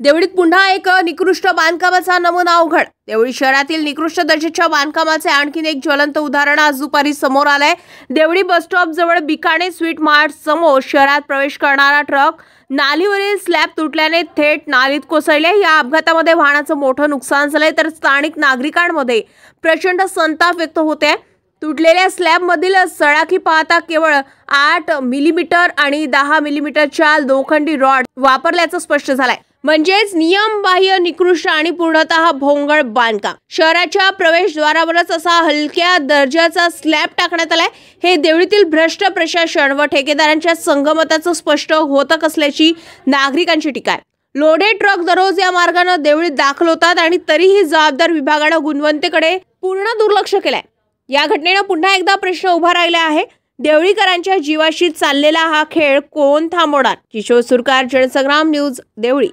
देवळीत पुन्हा एक निकृष्ट बांधकामाचा नमुना उघड। देवळी शहरातील निकृष्ट दर्जाच्या बांधकामाचे आणखीन एक ज्वलंत उदाहरण आज दुपारी समोर आलंय। देवळी बस स्टॉप जवळ बिकाणे स्वीट मार्ट समोर शहरात प्रवेश करणारा ट्रक नालीवरील स्लॅब तुटल्याने थेट नालीत कोसळले। या अपघातामध्ये वाहनाचं मोठं नुकसान झालंय, तर स्थानिक नागरिकांमध्ये प्रचंड संताप व्यक्त होते। तुटलेल्या स्लॅबमधील सळाखी पाहता केवळ 8 मिलीमीटर आणि 10 मिलीमीटरच्या लोखंडी रॉड वापरल्याचं स्पष्ट झालंय। म्हणजेच नियमबाह्य, निकृष्ट आणि पूर्णतः भोंगळ बांधकाम। शहराच्या प्रवेशद्वारावरच असा हलक्या दर्जाचा स्लॅब टाकण्यात आलाय। हे देवळीतील भ्रष्ट प्रशासन व ठेकेदारांच्या संगमताचं स्पष्ट होतं असल्याची नागरिकांची टीका आहे। लोडेड ट्रक दररोज या मार्गाने देवळीत दाखल होतात आणि तरीही जबाबदार विभागाने गुणवत्तेकडे पूर्ण दुर्लक्ष केलंय। या घटनेने पुन्हा एकदा प्रश्न उभा राहिला आहे, देवळीकरांच्या जीवाशी चाललेला हा खेळ कोण थांबवणार? किशोर सुरकार, जनसंग्राम न्यूज, देवळी।